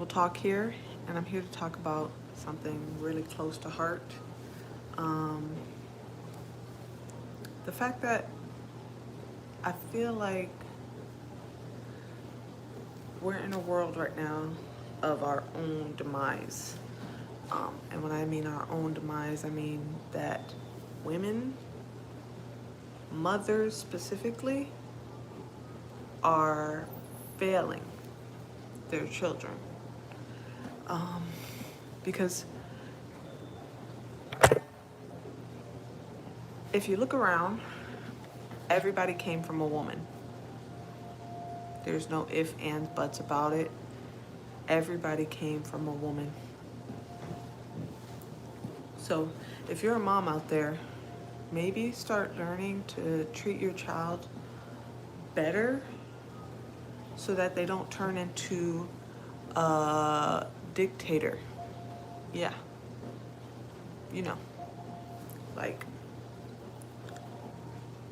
Talk here, and I'm here to talk about something really close to heart. Um, the fact that I feel like we're in a world right now of our own demise. And when I mean our own demise, I mean that women, mothers specifically, are failing their children. Because if you look around, everybody came from a woman. There's no ifs, ands, buts about it. Everybody came from a woman. So if you're a mom out there, maybe start learning to treat your child better so that they don't turn into a dictator. Yeah, you know, like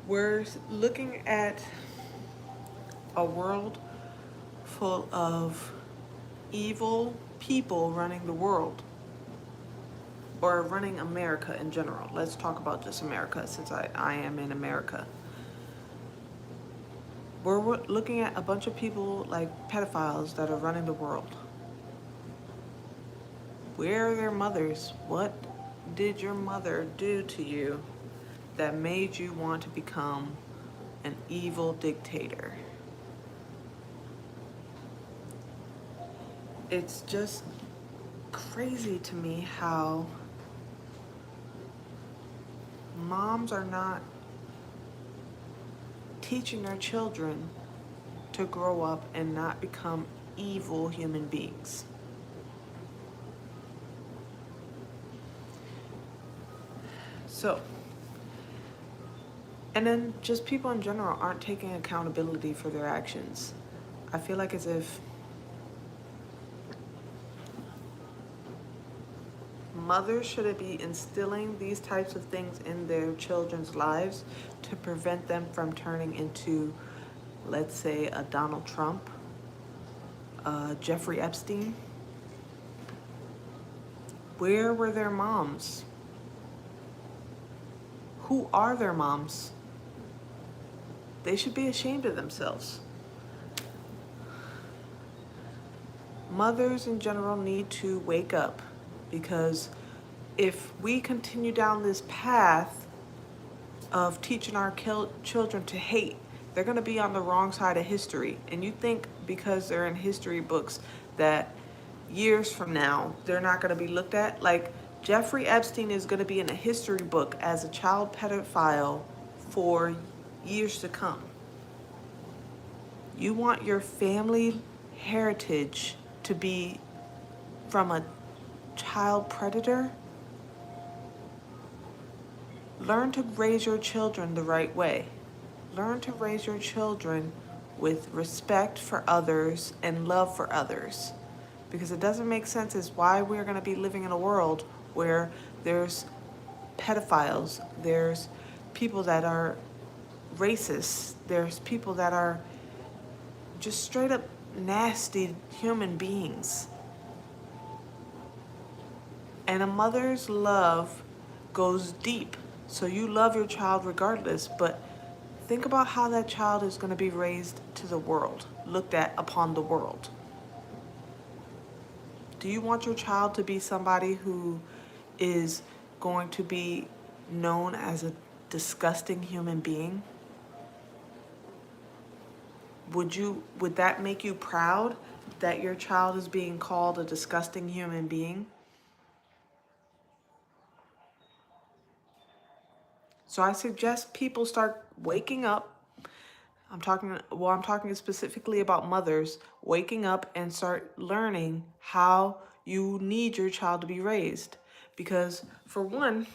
we're looking at a world full of evil people running the world, or running America in general. Let's talk about just America, since I am in America. We're looking at a bunch of people like pedophiles that are running the world. Where are their mothers? What did your mother do to you that made you want to become an evil dictator? It's just crazy to me how moms are not teaching their children to grow up and not become evil human beings. So, and then just people in general aren't taking accountability for their actions. I feel like as if mothers should be instilling these types of things in their children's lives to prevent them from turning into, let's say, a Donald Trump, Jeffrey Epstein. Where were their moms? Who are their moms? They should be ashamed of themselves. Mothers in general need to wake up, because if we continue down this path of teaching our children to hate, they're going to be on the wrong side of history. And you think because they're in history books that years from now they're not going to be looked at? Like Jeffrey Epstein is going to be in a history book as a child pedophile for years to come. You want your family heritage to be from a child predator? Learn to raise your children the right way. Learn to raise your children with respect for others and love for others. Because it doesn't make sense as why we're going to be living in a world where there's pedophiles, there's people that are racist, there's people that are just straight up nasty human beings. And a mother's love goes deep. So you love your child regardless, but think about how that child is going to be raised to the world, looked at upon the world. Do you want your child to be somebody who is going to be known as a disgusting human being? Would that make you proud that your child is being called a disgusting human being? So I suggest people start waking up. I'm talking specifically about mothers waking up and start learning how you need your child to be raised. Because for one,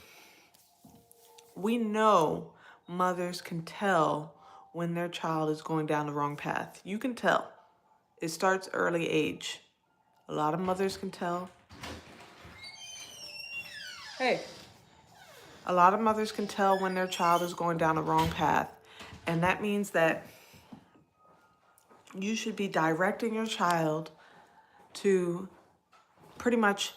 we know mothers can tell when their child is going down the wrong path. You can tell. It starts early age. A lot of mothers can tell. Hey. A lot of mothers can tell when their child is going down the wrong path. And that means that you should be directing your child to pretty much,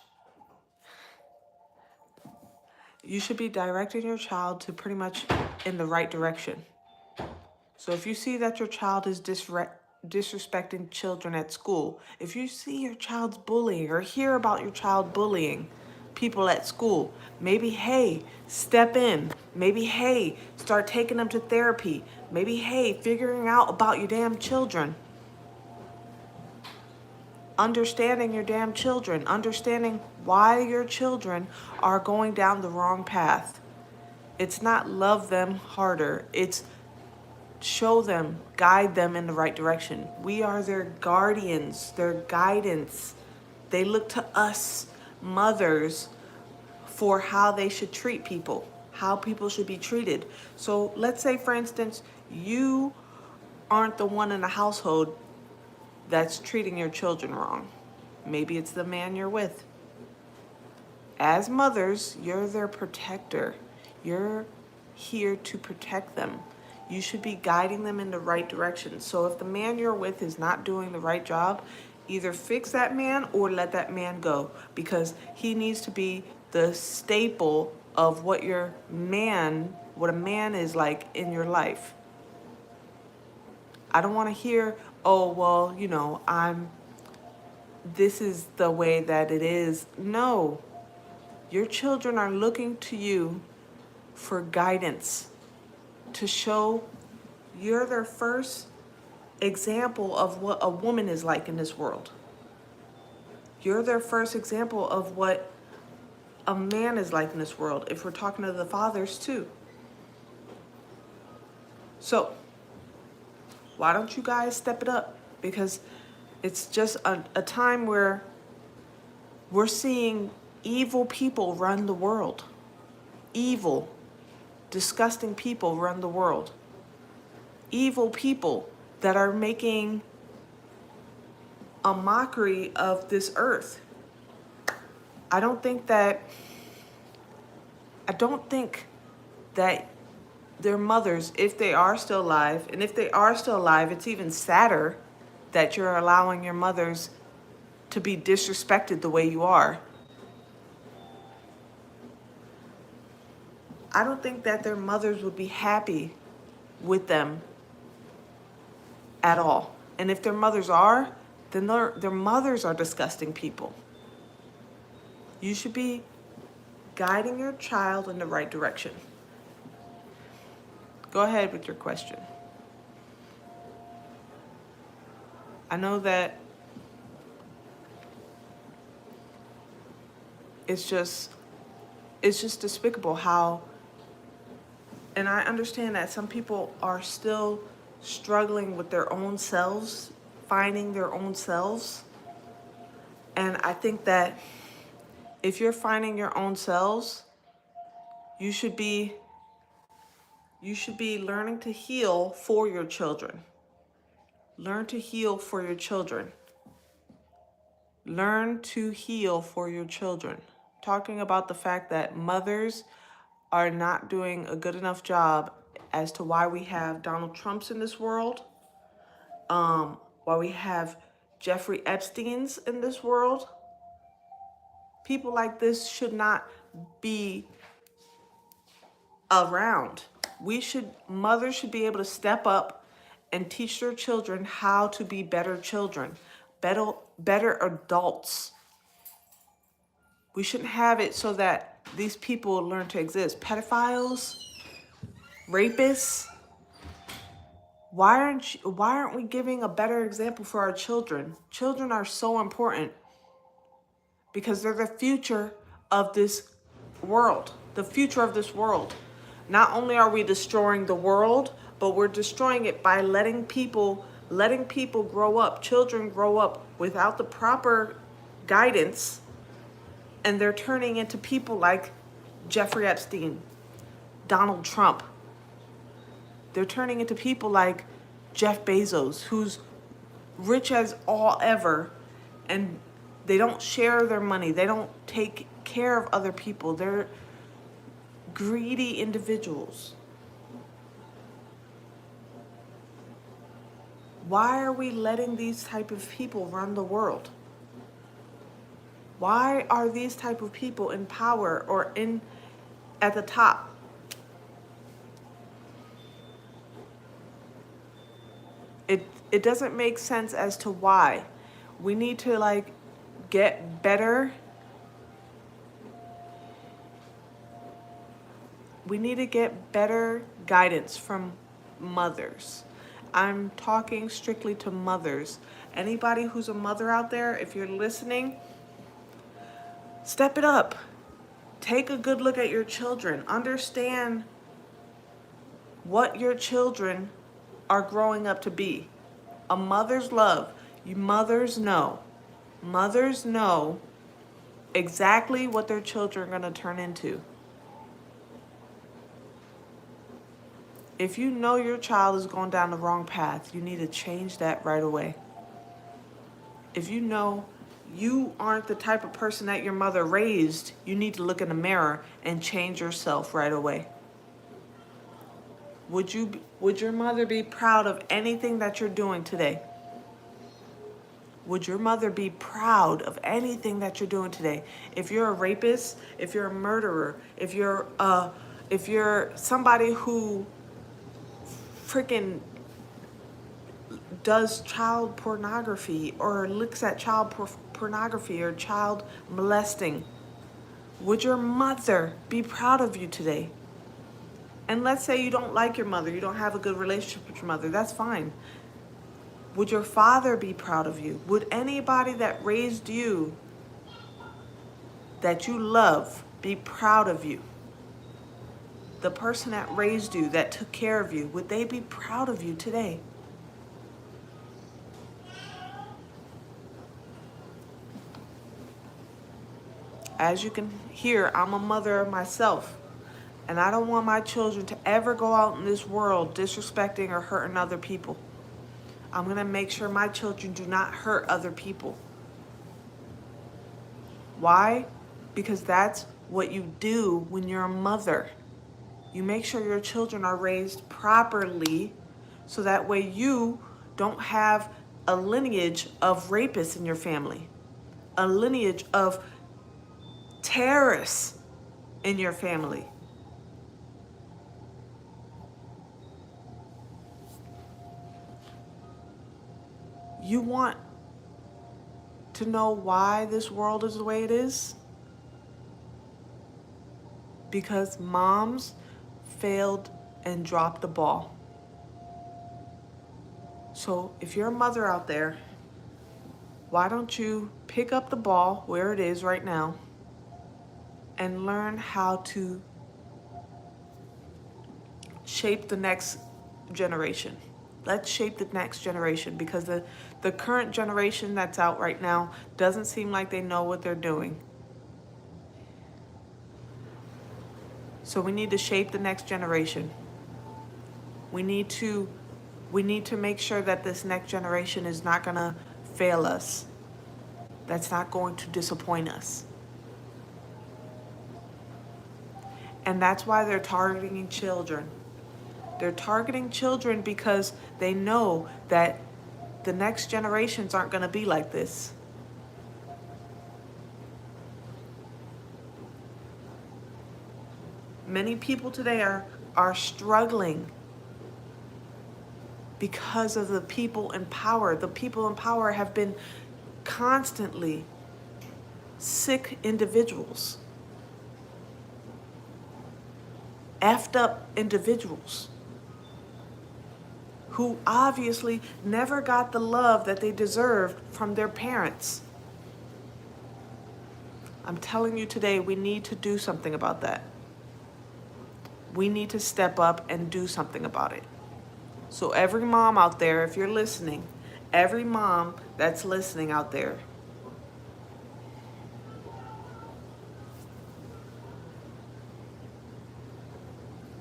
you should be directing your child to pretty much in the right direction. So if you see that your child is disrespecting children at school, if you see your child's bullying or hear about your child bullying people at school, maybe, hey, step in. Maybe, hey, start taking them to therapy. Maybe, hey, figuring out about your damn children. Understanding your damn children. Understanding why your children are going down the wrong path. It's not love them harder. It's show them, guide them in the right direction. We are their guardians, their guidance. They look to us, mothers, for how they should treat people, how people should be treated. So let's say, for instance, you aren't the one in the household that's treating your children wrong. Maybe it's the man you're with. As mothers, you're their protector. You're here to protect them. You should be guiding them in the right direction. So if the man you're with is not doing the right job, either fix that man or let that man go, because he needs to be the staple of what a man is like in your life. I don't want to hear, oh, well, this is the way that it is. No, your children are looking to you for guidance, to show you're their first example of what a woman is like in this world. You're their first example of what a man is like in this world, if we're talking to the fathers too. So why don't you guys step it up? Because it's just a time where we're seeing evil people run the world. Evil, disgusting people run the world. Evil people that are making a mockery of this earth. I don't think that their mothers, if they are still alive, and if they are still alive, it's even sadder that you're allowing your mothers to be disrespected the way you are. I don't think that their mothers would be happy with them at all. And if their mothers are, then their mothers are disgusting people. You should be guiding your child in the right direction. Go ahead with your question. I know that it's just despicable how, and I understand that some people are still struggling with their own selves, finding their own selves. And I think that if you're finding your own selves, you should be learning to heal for your children. Learn to heal for your children. Learn to heal for your children. Talking about the fact that mothers are not doing a good enough job as to why we have Donald Trumps in this world, why we have Jeffrey Epstein's in this world. People like this should not be around. Mothers should be able to step up and teach their children how to be better children, better adults. We shouldn't have it so that these people learn to exist. Pedophiles, rapists. Why aren't we giving a better example for our children? Children are so important because they're the future of this world. The future of this world. Not only are we destroying the world, but we're destroying it by letting people grow up, children grow up without the proper guidance, and they're turning into people like Jeffrey Epstein, Donald Trump. They're turning into people like Jeff Bezos, who's rich as all ever, and they don't share their money. They don't take care of other people. They're greedy individuals. Why are we letting these type of people run the world? Why are these type of people in power or in at the top? It doesn't make sense as to why. We need to like get better. We need to get better guidance from mothers. I'm talking strictly to mothers. Anybody who's a mother out there, if you're listening, step it up. Take a good look at your children. Understand what your children are growing up to be. A mother's love. You mothers know. Mothers know exactly what their children are going to turn into. If you know your child is going down the wrong path, you need to change that right away. If you know you aren't the type of person that your mother raised, you need to look in the mirror and change yourself right away. Would your mother be proud of anything that you're doing today? Would your mother be proud of anything that you're doing today? If you're a rapist, if you're a murderer, if you're somebody who freaking does child pornography or looks at child pornography or child molesting, would your mother be proud of you today? And let's say you don't like your mother, you don't have a good relationship with your mother, that's fine. Would your father be proud of you? Would anybody that raised you, that you love, be proud of you? The person that raised you, that took care of you, would they be proud of you today? As you can hear, I'm a mother myself. And I don't want my children to ever go out in this world disrespecting or hurting other people. I'm going to make sure my children do not hurt other people. Why? Because that's what you do when you're a mother. You make sure your children are raised properly so that way you don't have a lineage of rapists in your family, a lineage of terrorists in your family. You want to know why this world is the way it is? Because moms failed and dropped the ball. So if you're a mother out there, why don't you pick up the ball where it is right now and learn how to shape the next generation? Let's shape the next generation, because the current generation that's out right now doesn't seem like they know what they're doing. So we need to shape the next generation. We need to make sure that this next generation is not going to fail us. That's not going to disappoint us. And that's why they're targeting children. They're targeting children because they know that the next generations aren't going to be like this. Many people today are struggling because of the people in power. The people in power have been constantly sick individuals, effed up individuals who obviously never got the love that they deserved from their parents. I'm telling you today, we need to do something about that. We need to step up and do something about it. So every mom out there, if you're listening, every mom that's listening out there,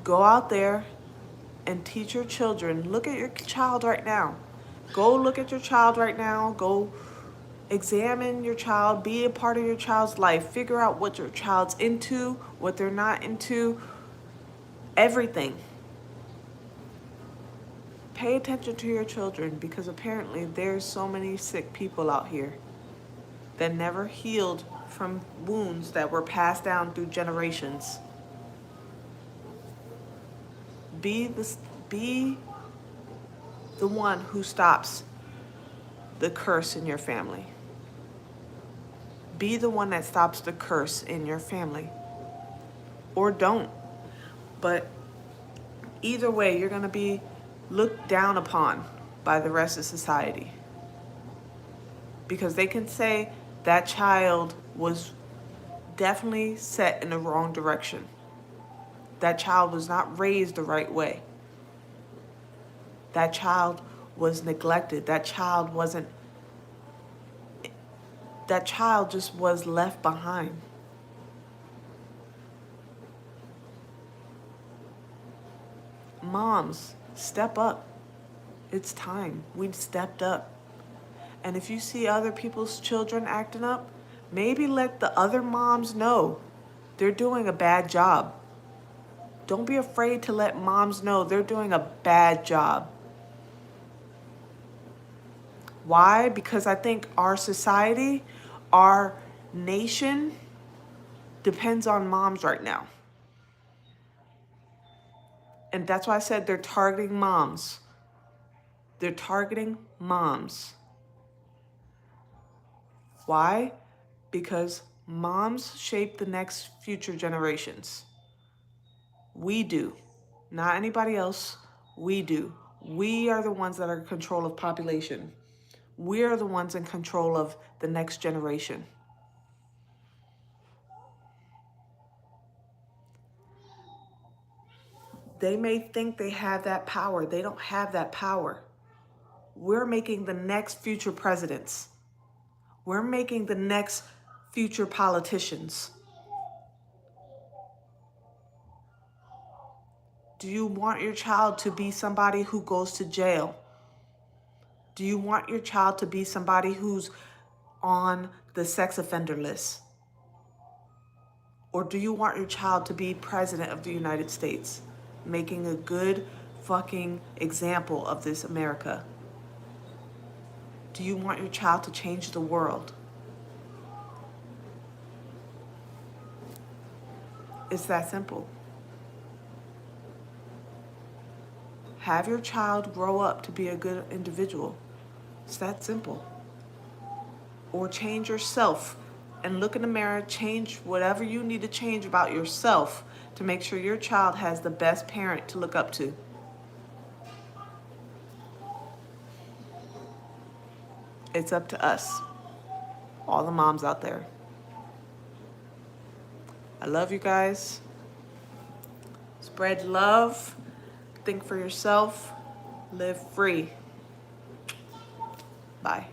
go out there and teach your children. Look at your child right now. Go look at your child right now. Go examine your child. Be a part of your child's life. Figure out what your child's into, what they're not into, everything. Pay attention to your children, because apparently there's so many sick people out here that never healed from wounds that were passed down through generations. Be be the one who stops the curse in your family. Be the one that stops the curse in your family. Or don't. But either way, you're going to be looked down upon by the rest of society. Because they can say that child was definitely set in the wrong direction. That child was not raised the right way. That child was neglected. That child just was left behind. Moms, step up. It's time. We stepped up. And if you see other people's children acting up, maybe let the other moms know they're doing a bad job. Don't be afraid to let moms know they're doing a bad job. Why? Because I think our society, our nation depends on moms right now. And that's why I said they're targeting moms. They're targeting moms. Why? Because moms shape the next future generations. We do. Not anybody else. We do. We are the ones that are in control of population. We are the ones in control of the next generation. They may think they have that power. They don't have that power. We're making the next future presidents. We're making the next future politicians. Do you want your child to be somebody who goes to jail? Do you want your child to be somebody who's on the sex offender list? Or do you want your child to be president of the United States, making a good fucking example of this America? Do you want your child to change the world? It's that simple. Have your child grow up to be a good individual. It's that simple. Or change yourself and look in the mirror, change whatever you need to change about yourself to make sure your child has the best parent to look up to. It's up to us, all the moms out there. I love you guys. Spread love. Think for yourself. Live free. Bye.